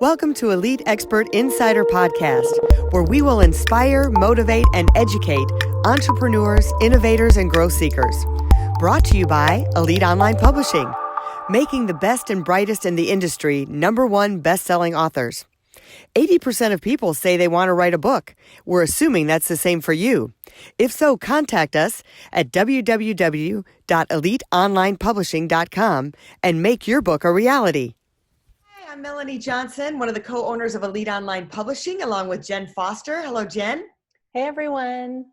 Welcome to Elite Expert Insider Podcast, where we will inspire, motivate, and educate entrepreneurs, innovators, and growth seekers. Brought to you by Elite Online Publishing, making the best and brightest in the industry #1 best-selling authors. 80% of people say they want to write a book. We're assuming that's the same for you. If so, contact us at www.eliteonlinepublishing.com and make your book a reality. Hi, I'm Melanie Johnson, one of the co-owners of Elite Online Publishing, along with Jen Foster. Hello, Jen. Hey, everyone.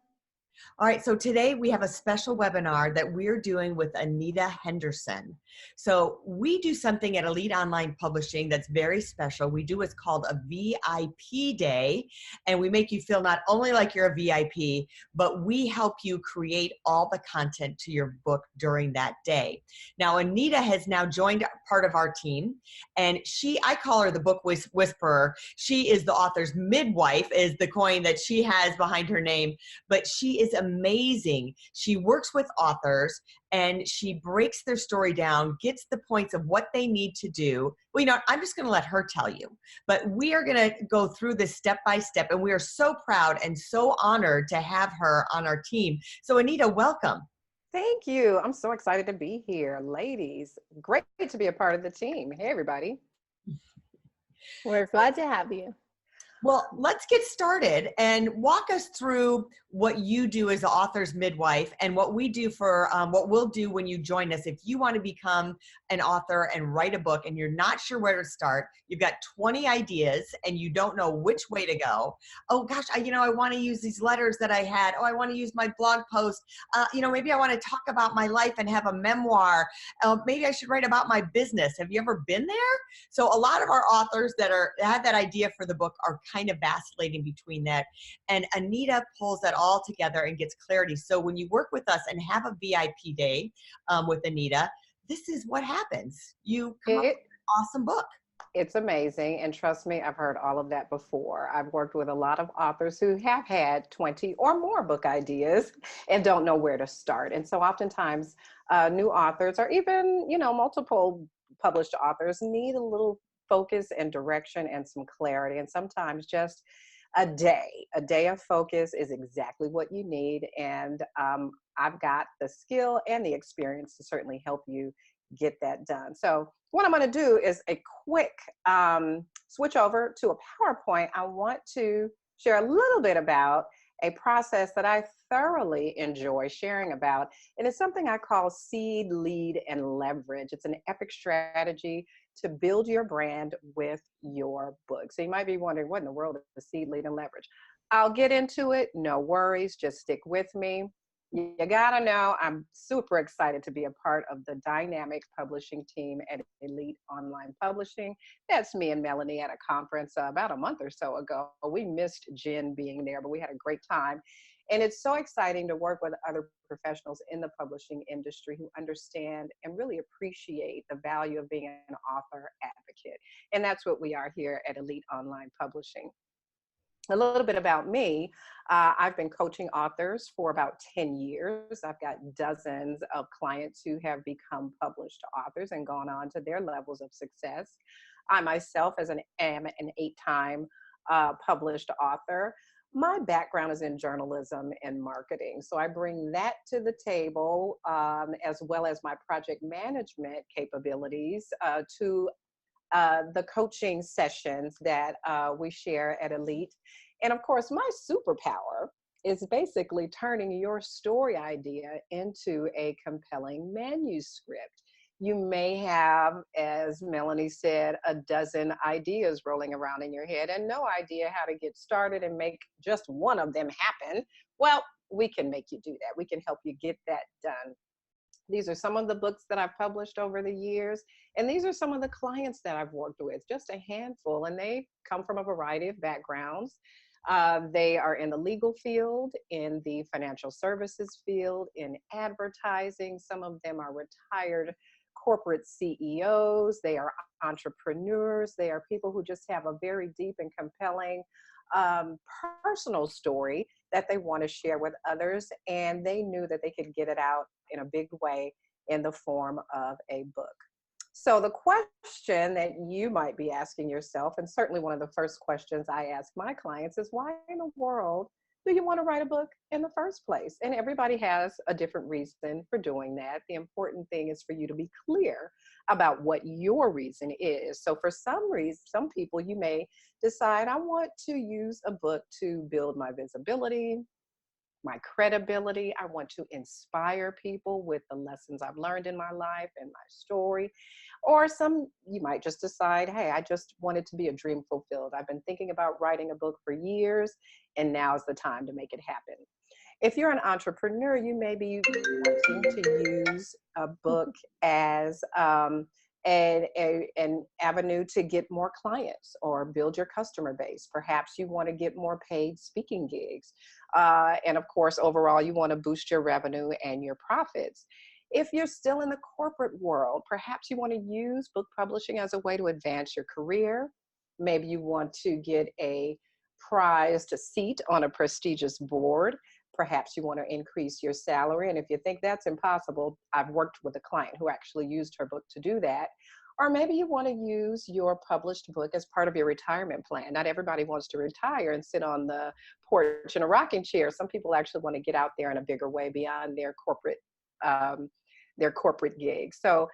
All right, so today we have a special webinar that we're doing with Anita Henderson. So we do something at Elite Online Publishing that's very special. We do what's called a VIP day, and we make you feel not only like you're a VIP, but we help you create all the content to your book during that day. Now, Anita has now joined part of our team, and I call her the book whisperer. She is the author's midwife, is the coin that she has behind her name, but she is amazing. She works with authors and she breaks their story down, gets the points of what they need to do. Well, I'm just going to let her tell you, but we are going to go through this step by step, and we are so proud and so honored to have her on our team. So Anita, welcome. Thank you. I'm so excited to be here. Ladies, great to be a part of the team. Hey, everybody. We're glad to have you. Well, let's get started and walk us through what you do as the author's midwife and what we do for what we'll do when you join us. If you want to become an author and write a book and you're not sure where to start, you've got 20 ideas and you don't know which way to go. Oh gosh, I want to use these letters that I had. Oh, I want to use my blog post. Maybe I want to talk about my life and have a memoir. Maybe I should write about my business. Have you ever been there? So a lot of our authors that have that idea for the book are kind of vacillating between that. And Anita pulls that all together and gets clarity. So when you work with us and have a VIP day with Anita, this is what happens. You come up with an awesome book. It's amazing. And trust me, I've heard all of that before. I've worked with a lot of authors who have had 20 or more book ideas and don't know where to start. And so oftentimes new authors or even, multiple published authors need a little focus and direction and some clarity. And sometimes just a day of focus is exactly what you need. And I've got the skill and the experience to certainly help you get that done. So what I'm going to do is a quick switch over to a PowerPoint. I want to share a little bit about a process that I thoroughly enjoy sharing about. And it's something I call seed, lead, and leverage. It's an epic strategy to build your brand with your book. So you might be wondering, what in the world is seed, lead, and leverage? I'll get into it. No worries. Just stick with me. You gotta know, I'm super excited to be a part of the dynamic publishing team at Elite Online Publishing. That's me and Melanie at a conference about a month or so ago. We missed Jen being there, but we had a great time. And it's so exciting to work with other professionals in the publishing industry who understand and really appreciate the value of being an author advocate. And that's what we are here at Elite Online Publishing. A little bit about me. I've been coaching authors for about 10 years. I've got dozens of clients who have become published authors and gone on to their levels of success. I myself am an 8-time published author. My background is in journalism and marketing. So I bring that to the table as well as my project management capabilities to the coaching sessions that we share at Elite. And of course, my superpower is basically turning your story idea into a compelling manuscript. You may have, as Melanie said, a dozen ideas rolling around in your head and no idea how to get started and make just one of them happen. Well, we can make you do that. We can help you get that done. These are some of the books that I've published over the years, and these are some of the clients that I've worked with, just a handful, and they come from a variety of backgrounds. They are in the legal field, in the financial services field, in advertising. Some of them are retired corporate CEOs. They are entrepreneurs. They are people who just have a very deep and compelling personal story that they want to share with others, and they knew that they could get it out in a big way in the form of a book. So the question that you might be asking yourself, and certainly one of the first questions I ask my clients is, why in the world do you want to write a book in the first place? And everybody has a different reason for doing that. The important thing is for you to be clear about what your reason is. So for some reason, some people, you may decide, I want to use a book to build my visibility, my credibility. I want to inspire people with the lessons I've learned in my life and my story. Or some, you might just decide, hey, I just want it to be a dream fulfilled. I've been thinking about writing a book for years, and now's the time to make it happen. If you're an entrepreneur, you may be wanting to use a book as an avenue to get more clients or build your customer base. Perhaps you want to get more paid speaking gigs. And of course, overall, you want to boost your revenue and your profits. If you're still in the corporate world, perhaps you want to use book publishing as a way to advance your career. Maybe you want to get a prized seat on a prestigious board. Perhaps you want to increase your salary. And if you think that's impossible, I've worked with a client who actually used her book to do that. Or maybe you want to use your published book as part of your retirement plan. Not everybody wants to retire and sit on the porch in a rocking chair. Some people actually want to get out there in a bigger way beyond their corporate gig. So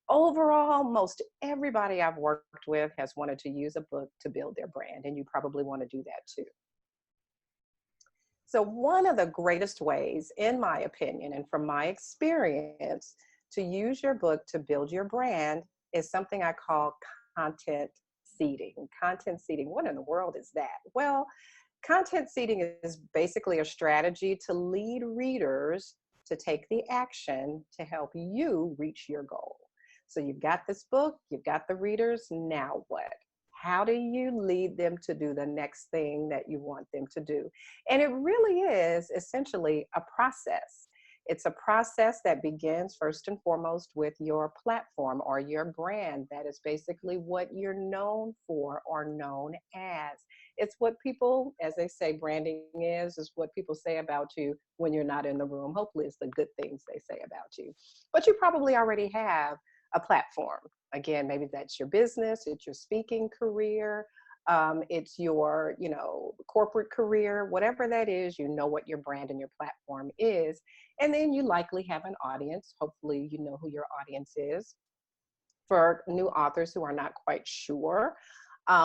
overall, most everybody I've worked with has wanted to use a book to build their brand, and you probably want to do that too. So one of the greatest ways, in my opinion, and from my experience, to use your book to build your brand is something I call content seeding. Content seeding, what in the world is that? Well, content seeding is basically a strategy to lead readers to take the action to help you reach your goal. So you've got this book, you've got the readers, now what? How do you lead them to do the next thing that you want them to do? And it really is essentially a process. It's a process that begins first and foremost with your platform or your brand. That is basically what you're known for or known as. It's what people, as they say, branding is what people say about you when you're not in the room. Hopefully it's the good things they say about you. But you probably already have a platform. Again, maybe that's your business, it's your speaking career, it's your, corporate career, whatever that is, you know what your brand and your platform is. And then you likely have an audience. Hopefully you know who your audience is. For new authors who are not quite sure,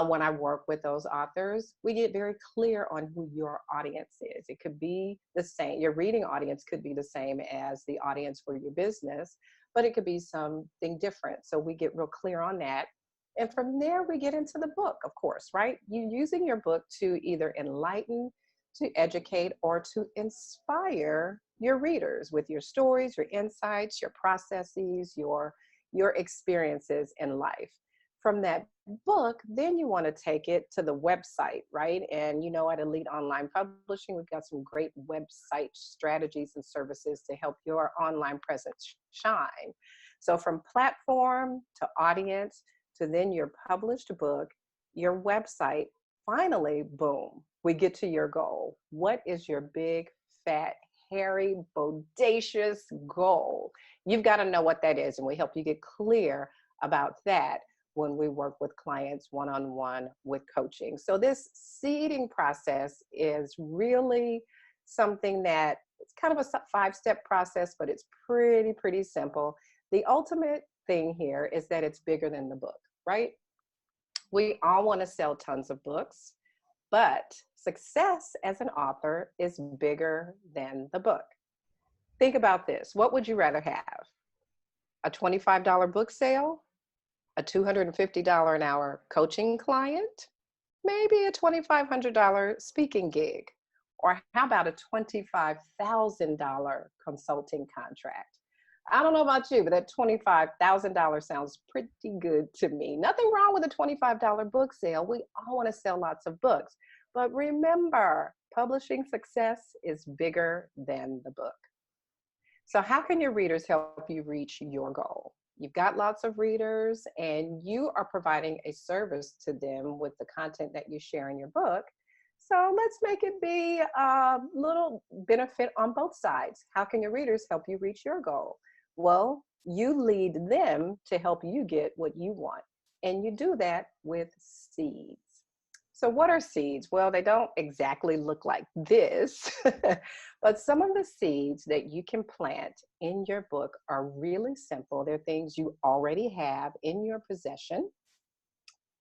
when I work with those authors, we get very clear on who your audience is. It could be the same, your reading audience could be the same as the audience for your business, but it could be something different. So we get real clear on that. And from there, we get into the book, of course, right? You using your book to either enlighten, to educate, or to inspire your readers with your stories, your insights, your processes, your experiences in life. From that book, then you want to take it to the website, right? And at Elite Online Publishing, we've got some great website strategies and services to help your online presence shine. So from platform to audience to then your published book, your website, finally, boom, we get to your goal. What is your big, fat, hairy, bodacious goal? You've got to know what that is, and we help you get clear about that when we work with clients one-on-one with coaching. So this seeding process is really something that it's kind of a 5-step process, but it's pretty simple. The ultimate thing here is that it's bigger than the book, right? We all want to sell tons of books, but success as an author is bigger than the book. Think about this. What would you rather have? A $25 book sale? A $250 an hour coaching client? Maybe a $2,500 speaking gig? Or how about a $25,000 consulting contract? I don't know about you, but that $25,000 sounds pretty good to me. Nothing wrong with a $25 book sale. We all want to sell lots of books. But remember, publishing success is bigger than the book. So how can your readers help you reach your goal? You've got lots of readers and you are providing a service to them with the content that you share in your book. So let's make it be a little benefit on both sides. How can your readers help you reach your goal? Well, You lead them to help you get what you want. And you do that with seeds. So, what are seeds? Well, they don't exactly look like this, but some of the seeds that you can plant in your book are really simple. They're things you already have in your possession.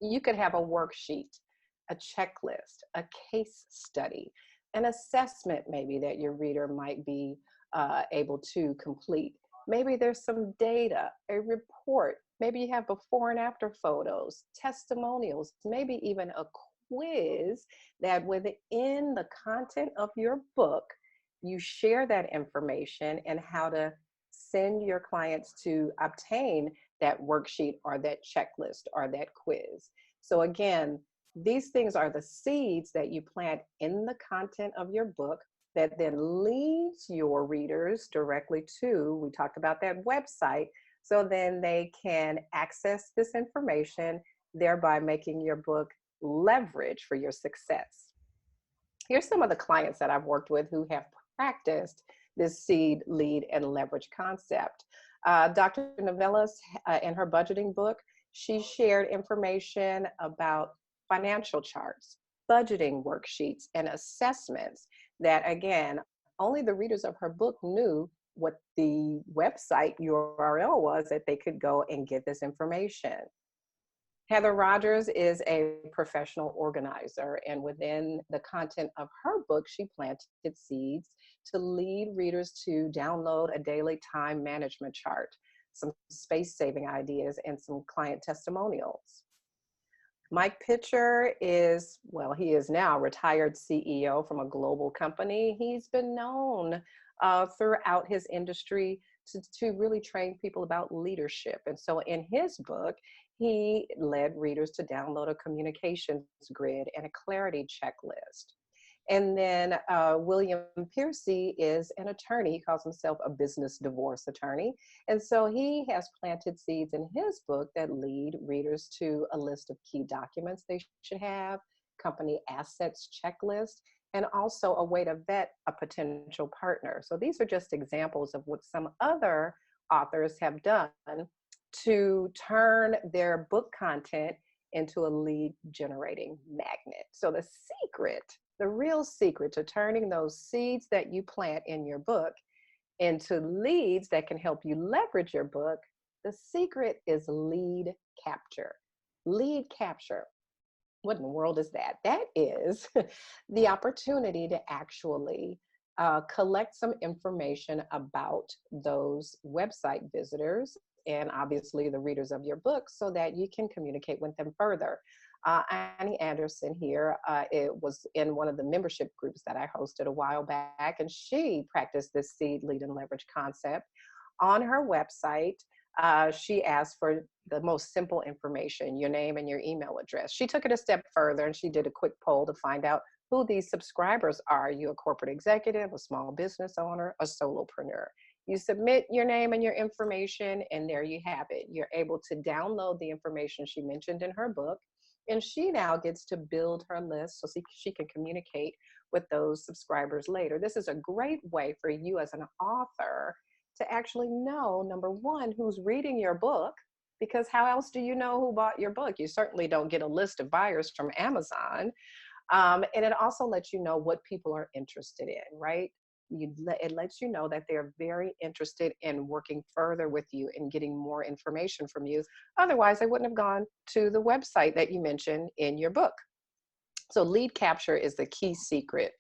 You could have a worksheet, a checklist, a case study, an assessment maybe that your reader might be able to complete. Maybe there's some data, a report. Maybe you have before and after photos, testimonials, maybe even a quiz that within the content of your book, you share that information and how to send your clients to obtain that worksheet or that checklist or that quiz. So again, these things are the seeds that you plant in the content of your book that then leads your readers directly to, we talked about that website, so then they can access this information, thereby making your book leverage for your success. Here's some of the clients that I've worked with who have practiced this seed, lead, and leverage concept. Dr. Novellas, in her budgeting book, she shared information about financial charts, budgeting worksheets, and assessments that, again, only the readers of her book knew what the website URL was that they could go and get this information. Heather Rogers is a professional organizer, and within the content of her book, she planted seeds to lead readers to download a daily time management chart, some space-saving ideas, and some client testimonials. Mike Pitcher is, well, he is now a retired CEO from a global company. He's been known throughout his industry to really train people about leadership. And so in his book, he led readers to download a communications grid and a clarity checklist. And then William Piercy is an attorney. He calls himself a business divorce attorney. And so he has planted seeds in his book that lead readers to a list of key documents they should have, company assets checklist, and also a way to vet a potential partner. So these are just examples of what some other authors have done to turn their book content into a lead generating magnet. So the secret, the real secret to turning those seeds that you plant in your book into leads that can help you leverage your book, the secret is lead capture. Lead capture. What in the world is that? That is the opportunity to actually collect some information about those website visitors and obviously the readers of your book so that you can communicate with them further. Annie Anderson here, it was in one of the membership groups that I hosted a while back, and she practiced this seed, lead, and leverage concept. On her website, she asked for the most simple information, your name and your email address. She took it a step further and she did a quick poll to find out who these subscribers are. Are you a corporate executive, a small business owner, a solopreneur? You submit your name and your information, and there you have it. You're able to download the information she mentioned in her book, and she now gets to build her list so she can communicate with those subscribers later. This is a great way for you as an author to actually know, number one, who's reading your book, because how else do you know who bought your book? You certainly don't get a list of buyers from Amazon. And it also lets you know what people are interested in, right? It lets you know that they're very interested in working further with you and getting more information from you. Otherwise, they wouldn't have gone to the website that you mentioned in your book. So lead capture is the key secret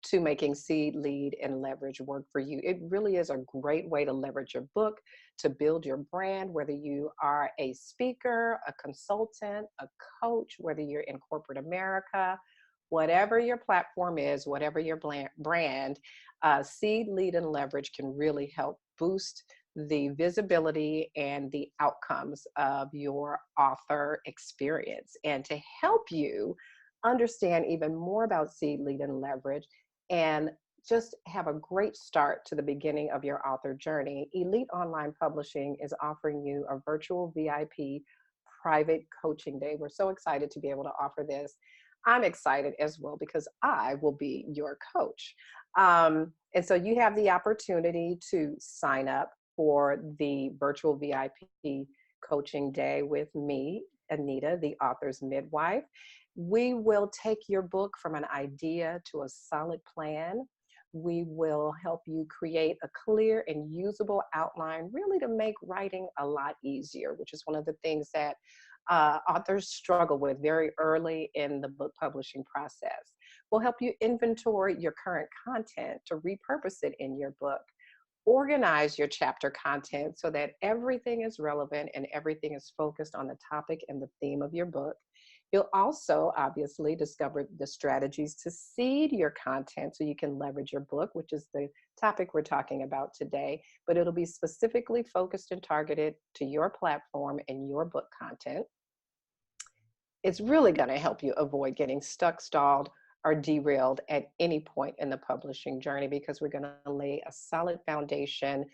to making seed, lead, and leverage work for you. It really is a great way to leverage your book, to build your brand, whether you are a speaker, a consultant, a coach, whether you're in corporate America, whatever your platform is, whatever your brand, seed, lead, and leverage can really help boost the visibility and the outcomes of your author experience. And to help you understand even more about seed, lead, and leverage, and just have a great start to the beginning of your author journey, Elite Online Publishing is offering you a virtual VIP private coaching day. We're so excited to be able to offer this. I'm excited as well because I will be your coach. And so you have the opportunity to sign up for the virtual VIP coaching day with me, Anita, the author's midwife. We will take your book from an idea to a solid plan. We will help you create a clear and usable outline, really to make writing a lot easier, which is one of the things that authors struggle with very early in the book publishing process. We'll help you inventory your current content to repurpose it in your book. Organize your chapter content so that everything is relevant and everything is focused on the topic and the theme of your book. You'll also obviously discover the strategies to seed your content so you can leverage your book, which is the topic we're talking about today, but it'll be specifically focused and targeted to your platform and your book content. It's really going to help you avoid getting stuck, stalled, or derailed at any point in the publishing journey, because we're going to lay a solid foundation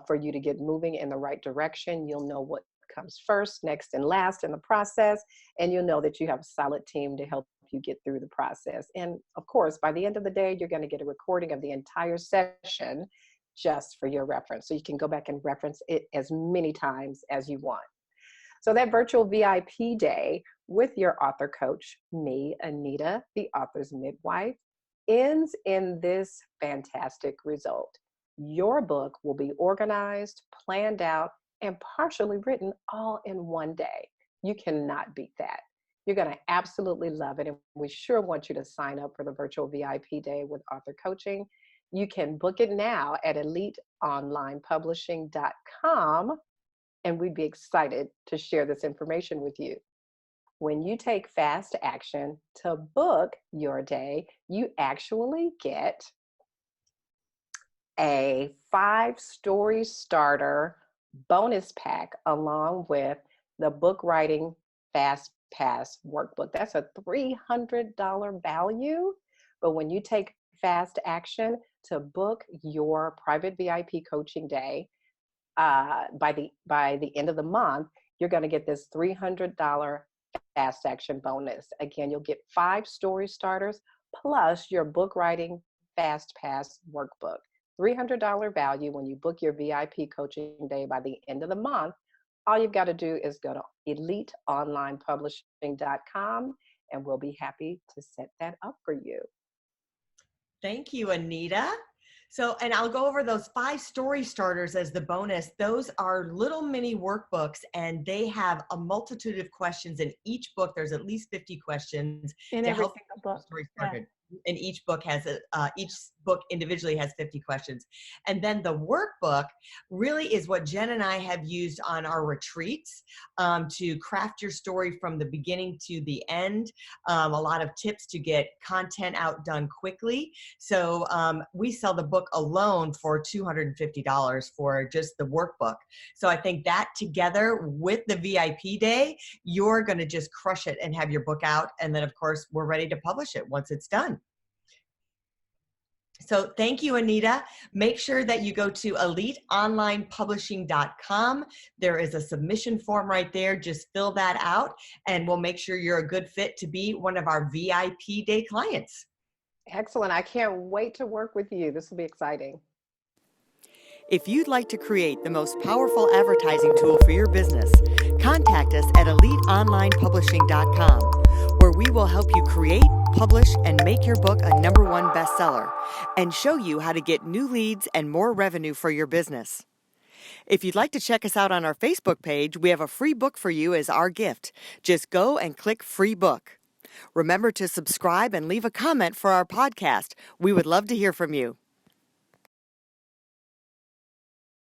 for you to get moving in the right direction. You'll know what comes first, next, and last in the process, and you'll know that you have a solid team to help you get through the process. And of course, by the end of the day, you're going to get a recording of the entire session just for your reference, so you can go back and reference it as many times as you want. So that virtual VIP day with your author coach, me, Anita, the author's midwife, ends in this fantastic result. Your book will be organized, planned out, and partially written all in one day. You cannot beat that. You're going to absolutely love it. And we sure want you to sign up for the virtual VIP day with author coaching. You can book it now at eliteonlinepublishing.com. And we'd be excited to share this information with you. When you take fast action to book your day, you actually get a 5-story starter bonus pack along with the book writing fast pass workbook. That's a $300 value. But when you take fast action to book your private VIP coaching day, by the end of the month, you're going to get this $300 fast action bonus. Again, you'll get 5 story starters plus your book writing fast pass workbook. $300 value when you book your VIP coaching day by the end of the month. All you've got to do is go to eliteonlinepublishing.com, and we'll be happy to set that up for you. Thank you, Anita. So, and I'll go over those 5 story starters as the bonus. Those are little mini workbooks, and they have a multitude of questions in each book. There's at least 50 questions In to every help single book. story started. And each book has each book individually has 50 questions. And then the workbook really is what Jen and I have used on our retreats to craft your story from the beginning to the end. A lot of tips to get content out done quickly. So we sell the book alone for $250 for just the workbook. So I think that together with the VIP day, you're going to just crush it and have your book out. And then of course, we're ready to publish it once it's done. So thank you, Anita. Make sure that you go to eliteonlinepublishing.com. There is a submission form right there. Just fill that out, and we'll make sure you're a good fit to be one of our VIP day clients. Excellent. I can't wait to work with you. This will be exciting. If you'd like to create the most powerful advertising tool for your business, contact us at eliteonlinepublishing.com, where we will help you create, publish, and make your book a #1 bestseller, and show you how to get new leads and more revenue for your business. If you'd like to check us out on our Facebook page, we have a free book for you as our gift. Just go and click free book. Remember to subscribe and leave a comment for our podcast. We would love to hear from you.